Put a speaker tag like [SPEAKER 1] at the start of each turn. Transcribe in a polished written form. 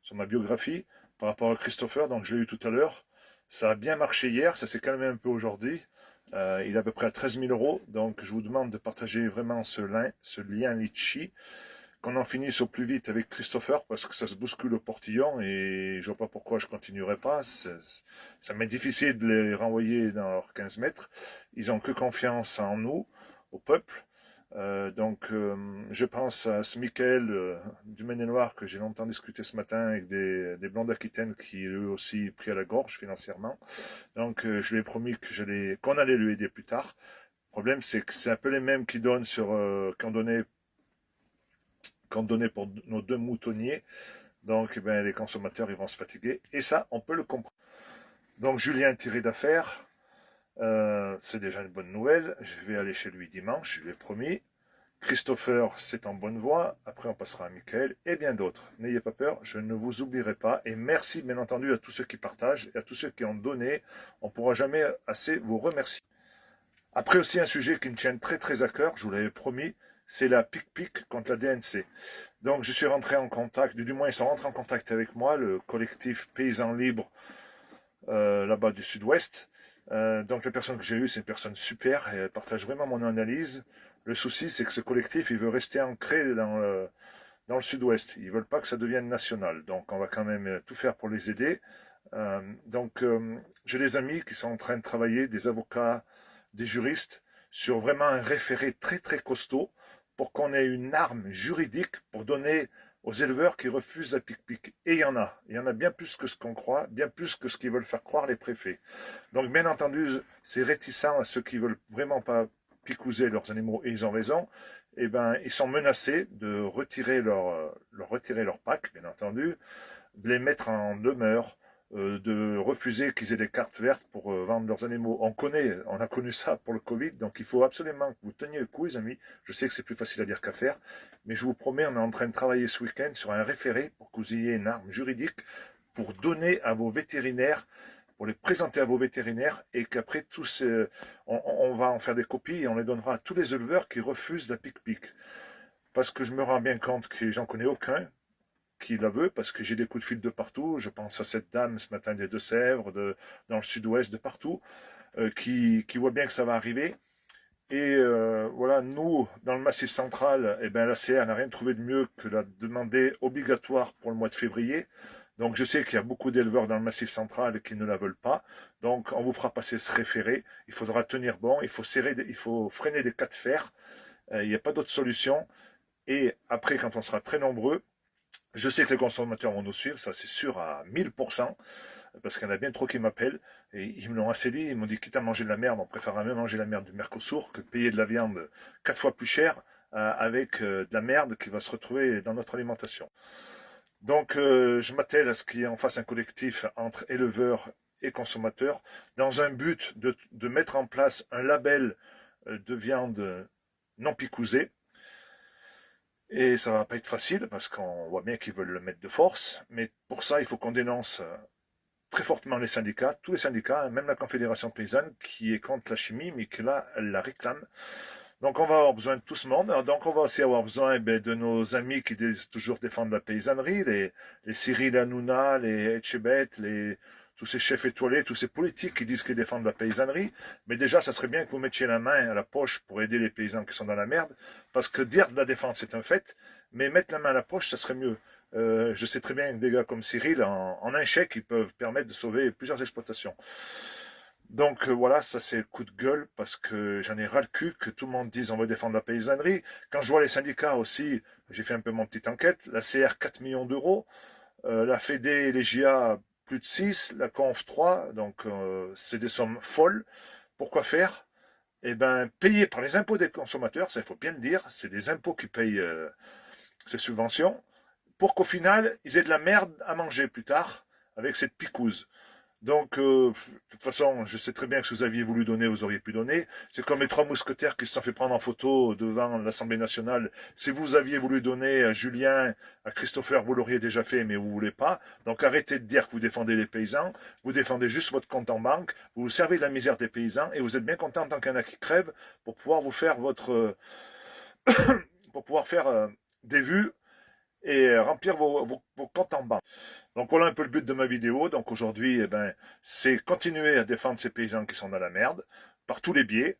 [SPEAKER 1] sur ma biographie par rapport à Christopher, donc je l'ai eu tout à l'heure. Ça a bien marché hier, ça s'est calmé un peu aujourd'hui. Il est à peu près à 13 000 euros, donc je vous demande de partager vraiment ce lien Litchi, qu'on en finisse au plus vite avec Christopher, parce que ça se bouscule au portillon et je vois pas pourquoi je continuerai pas. Ça m'est difficile de les renvoyer dans leurs 15 mètres. Ils ont que confiance en nous, au peuple. Je pense à ce Michael du Maine-et-Loire que j'ai longtemps discuté ce matin avec des Blondes d'Aquitaine qui eux aussi pris à la gorge financièrement. Je lui ai promis qu'on allait lui aider plus tard. Le problème c'est que c'est un peu les mêmes qui donnent qu'on donnait pour nos deux moutonniers. Les consommateurs ils vont se fatiguer et ça on peut le comprendre. Donc Julien tiré d'affaires. C'est déjà une bonne nouvelle. Je vais aller chez lui dimanche, je lui ai promis. Christopher, c'est en bonne voie. Après, on passera à Michael et bien d'autres. N'ayez pas peur, je ne vous oublierai pas. Et merci, bien entendu, à tous ceux qui partagent et à tous ceux qui ont donné. On ne pourra jamais assez vous remercier. Après aussi, un sujet qui me tient très très à cœur, je vous l'avais promis, c'est la PIC-PIC contre la DNC. Donc, je suis rentré en contact, du moins, ils sont rentrés en contact avec moi, le collectif Paysans Libres, là-bas du Sud-Ouest. Donc la personne que j'ai eue, c'est une personne super, et elle partage vraiment mon analyse. Le souci, c'est que ce collectif, il veut rester ancré dans le Sud-Ouest. Ils veulent pas que ça devienne national. Donc on va quand même tout faire pour les aider. J'ai des amis qui sont en train de travailler, des avocats, des juristes, sur vraiment un référé très très costaud pour qu'on ait une arme juridique pour donner aux éleveurs qui refusent la pic-pic. Et il y en a bien plus que ce qu'on croit, bien plus que ce qu'ils veulent faire croire les préfets. Donc bien entendu, c'est réticent à ceux qui veulent vraiment pas picouser leurs animaux, et ils ont raison, ils sont menacés de retirer leur pack, bien entendu, de les mettre en demeure, de refuser qu'ils aient des cartes vertes pour vendre leurs animaux. On a connu ça pour le Covid, donc il faut absolument que vous teniez le coup, les amis. Je sais que c'est plus facile à dire qu'à faire, mais je vous promets, on est en train de travailler ce week-end sur un référé pour que vous ayez une arme juridique pour donner à vos vétérinaires, pour les présenter à vos vétérinaires, et qu'après on va en faire des copies et on les donnera à tous les éleveurs qui refusent la pic-pic. Parce que je me rends bien compte que j'en connais aucun qui la veut, parce que j'ai des coups de fil de partout. Je pense à cette dame ce matin des Deux-Sèvres, dans le sud-ouest, de partout, qui voit bien que ça va arriver. Et voilà, nous, dans le Massif central, la CR n'a rien trouvé de mieux que la demander obligatoire pour le mois de février. Donc je sais qu'il y a beaucoup d'éleveurs dans le Massif central qui ne la veulent pas. Donc on vous fera passer ce référé. Il faudra tenir bon, il faut freiner des cas de fer. Il n'y a pas d'autre solution. Et après, quand on sera très nombreux, je sais que les consommateurs vont nous suivre, ça c'est sûr à 1000%, parce qu'il y en a bien trop qui m'appellent, et ils me l'ont assez dit, ils m'ont dit quitte à manger de la merde, on préférera même manger la merde du Mercosur que de payer de la viande 4 fois plus cher avec de la merde qui va se retrouver dans notre alimentation. Je m'attelle à ce qu'il y ait en face un collectif entre éleveurs et consommateurs, dans un but de mettre en place un label de viande non picousée. Et ça va pas être facile parce qu'on voit bien qu'ils veulent le mettre de force. Mais pour ça, il faut qu'on dénonce très fortement les syndicats, tous les syndicats, même la Confédération paysanne qui est contre la chimie, mais qui là, elle la réclame. Donc on va avoir besoin de tout ce monde. Donc on va aussi avoir besoin de nos amis qui disent toujours défendre la paysannerie, les Cyril Hanouna, les Etchebet, tous ces chefs étoilés, tous ces politiques qui disent qu'ils défendent la paysannerie. Mais déjà, ça serait bien que vous mettiez la main à la poche pour aider les paysans qui sont dans la merde. Parce que dire de la défense, c'est un fait, mais mettre la main à la poche, ça serait mieux. Je sais très bien que des gars comme Cyril, en un chèque, ils peuvent permettre de sauver plusieurs exploitations. Voilà, ça c'est le coup de gueule parce que j'en ai ras le cul que tout le monde dise on veut défendre la paysannerie. Quand je vois les syndicats aussi, j'ai fait un peu mon petite enquête, la CR 4 millions d'euros, la Fédé et les JA plus de 6, la Conf 3, c'est des sommes folles. Pourquoi faire? Payé par les impôts des consommateurs, ça il faut bien le dire, c'est des impôts qui payent ces subventions, pour qu'au final, ils aient de la merde à manger plus tard avec cette picouse. De toute façon, je sais très bien que si vous aviez voulu donner, vous auriez pu donner. C'est comme les trois mousquetaires qui se sont fait prendre en photo devant l'Assemblée nationale. Si vous aviez voulu donner à Julien, à Christopher, vous l'auriez déjà fait, mais vous voulez pas. Donc arrêtez de dire que vous défendez les paysans. Vous défendez juste votre compte en banque. Vous vous servez de la misère des paysans et vous êtes bien content en tant qu'il y en a qui crèvent pour pouvoir vous faire pour pouvoir faire des vues et remplir vos comptes en banque. Donc voilà un peu le but de ma vidéo. Donc aujourd'hui, eh ben, c'est continuer à défendre ces paysans qui sont dans la merde, par tous les biais.